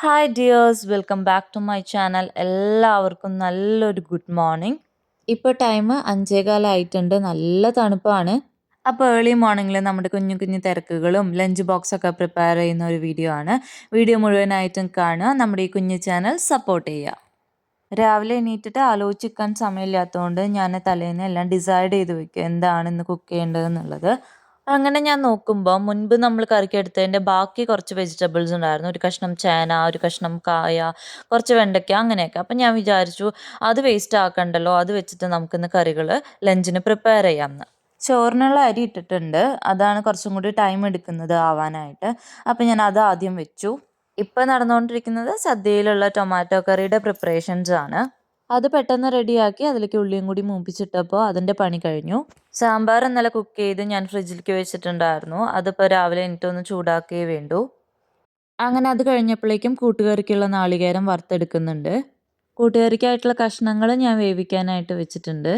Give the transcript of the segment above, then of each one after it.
Hi dears, welcome back to my channel. എല്ലാവർക്കും നല്ലൊരു good morning. ഇപ്പോൾ ടൈം 5:15 ആയിട്ടുണ്ട്. നല്ല തണുപ്പാണ്. അപ്പോൾ ഏർലി മോർണിംഗിൽ നമ്മുടെ കുഞ്ഞു കുഞ്ഞു തിരക്കുകളും ലഞ്ച് ബോക്സൊക്കെ പ്രിപ്പയർ ചെയ്യുന്ന ഒരു വീഡിയോ ആണ്. വീഡിയോ മുഴുവനായിട്ടും കാണുക. നമ്മുടെ ഈ കുഞ്ഞു ചാനൽ സപ്പോർട്ട് ചെയ്യുക. രാവിലെ എണീറ്റിട്ട് ആലോചിക്കാൻ സമയമില്ലാത്തതുകൊണ്ട് ഞാൻ തലേന്ന് എല്ലാം ഡിസൈഡ് ചെയ്ത് വെക്കും എന്താണ് ഇന്ന് കുക്ക് ചെയ്യേണ്ടതെന്നുള്ളത്. അങ്ങനെ ഞാൻ നോക്കുമ്പോൾ മുൻപ് നമ്മൾ കറിക്കെടുത്തതിൻ്റെ ബാക്കി കുറച്ച് വെജിറ്റബിൾസ് ഉണ്ടായിരുന്നു. ഒരു കഷ്ണം ചേന, ഒരു കഷ്ണം കായ, കുറച്ച് വെണ്ടയ്ക്ക, അങ്ങനെയൊക്കെ. അപ്പം ഞാൻ വിചാരിച്ചു അത് വേസ്റ്റ് ആക്കണ്ടല്ലോ, അത് വെച്ചിട്ട് നമുക്കിന്ന് കറികൾ ലഞ്ചിന് പ്രിപ്പയർ ചെയ്യാമെന്ന്. ചോറിനുള്ള അരി ഇട്ടിട്ടുണ്ട്. അതാണ് കുറച്ചും കൂടി ടൈം എടുക്കുന്നത് ആവാനായിട്ട്. അപ്പം ഞാൻ അത് ആദ്യം വെച്ചു. ഇപ്പം നടന്നുകൊണ്ടിരിക്കുന്നത് സദ്യയിലുള്ള ടൊമാറ്റോ കറിയുടെ പ്രിപ്പറേഷൻസ് ആണ്. അത് പെട്ടെന്ന് റെഡിയാക്കി അതിലേക്ക് ഉള്ളിയും കൂടി മൂപ്പിച്ചിട്ടപ്പോൾ അതിൻ്റെ പണി കഴിഞ്ഞു. സാമ്പാർ ഇന്നലെ കുക്ക് ചെയ്ത് ഞാൻ ഫ്രിഡ്ജിലേക്ക് വെച്ചിട്ടുണ്ടായിരുന്നു. അതിപ്പോൾ രാവിലെ എനിക്കൊന്ന് ചൂടാക്കുകയേ വേണ്ടൂ. അങ്ങനെ അത് കഴിഞ്ഞപ്പോഴേക്കും കൂട്ടുകറിക്കുള്ള നാളികേരം വറുത്തെടുക്കുന്നുണ്ട്. കൂട്ടുകറിക്കായിട്ടുള്ള കഷ്ണങ്ങൾ ഞാൻ വേവിക്കാനായിട്ട് വെച്ചിട്ടുണ്ട്.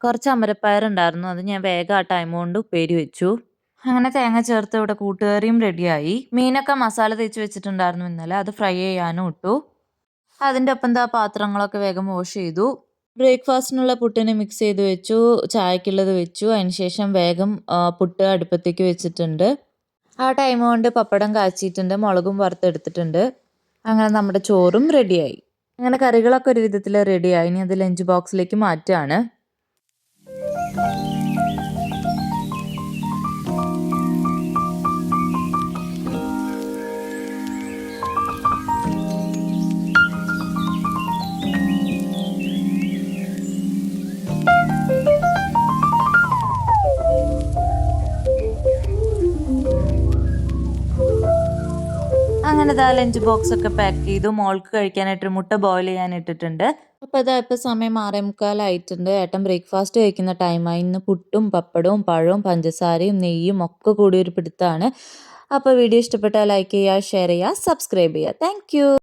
കുറച്ച് അമരപ്പയറുണ്ടായിരുന്നു, അത് ഞാൻ വേഗം ആ ടൈം കൊണ്ട് ഉപ്പേരി വെച്ചു. അങ്ങനെ തേങ്ങ ചേർത്ത് ഇവിടെ കൂട്ടുകറിയും റെഡിയായി. മീനൊക്കെ മസാല തേച്ച് വെച്ചിട്ടുണ്ടായിരുന്നു ഇന്നലെ, അത് ഫ്രൈ ചെയ്യാനും ഇട്ടു. അതിൻ്റെ ഒപ്പം പാത്രങ്ങളൊക്കെ വേഗം വാഷ് ചെയ്തു. ബ്രേക്ക്ഫാസ്റ്റിനുള്ള പുട്ടിന് മിക്സ് ചെയ്ത് വെച്ചു, ചായക്കുള്ളത് വെച്ചു. അതിനുശേഷം വേഗം പുട്ട് അടുപ്പത്തേക്ക് വെച്ചിട്ടുണ്ട്. ആ ടൈം കൊണ്ട് പപ്പടം കാച്ചിയിട്ടുണ്ട്, മുളകും വറുത്തെടുത്തിട്ടുണ്ട്. അങ്ങനെ നമ്മുടെ ചോറും റെഡിയായി. അങ്ങനെ കറികളൊക്കെ ഒരു വിധത്തിൽ റെഡിയായി. ഇനി അത് ലഞ്ച് ബോക്സിലേക്ക് മാറ്റുകയാണ്. അങ്ങനെ ലഞ്ച് ബോക്സ് ഒക്കെ പാക്ക് ചെയ്തു. മോൾക്ക് കഴിക്കാനായിട്ട് മുട്ട ബോയിൽ ചെയ്യാൻ ഇട്ടിട്ടുണ്ട്. അപ്പോൾ ഇപ്പോൾ സമയം 6:45 ആയിട്ടുണ്ട്. ഏട്ടൻ ബ്രേക്ക്ഫാസ്റ്റ് കഴിക്കുന്ന ടൈമായി. ഇന്ന് പുട്ടും പപ്പടവും പഴവും പഞ്ചസാരയും നെയ്യും ഒക്കെ കൂടി ഒരു പിടുത്തമാണ്. അപ്പോൾ വീഡിയോ ഇഷ്ടപ്പെട്ടാൽ ലൈക്ക് ചെയ്യുക, ഷെയർ ചെയ്യുക, സബ്സ്ക്രൈബ് ചെയ്യുക. താങ്ക്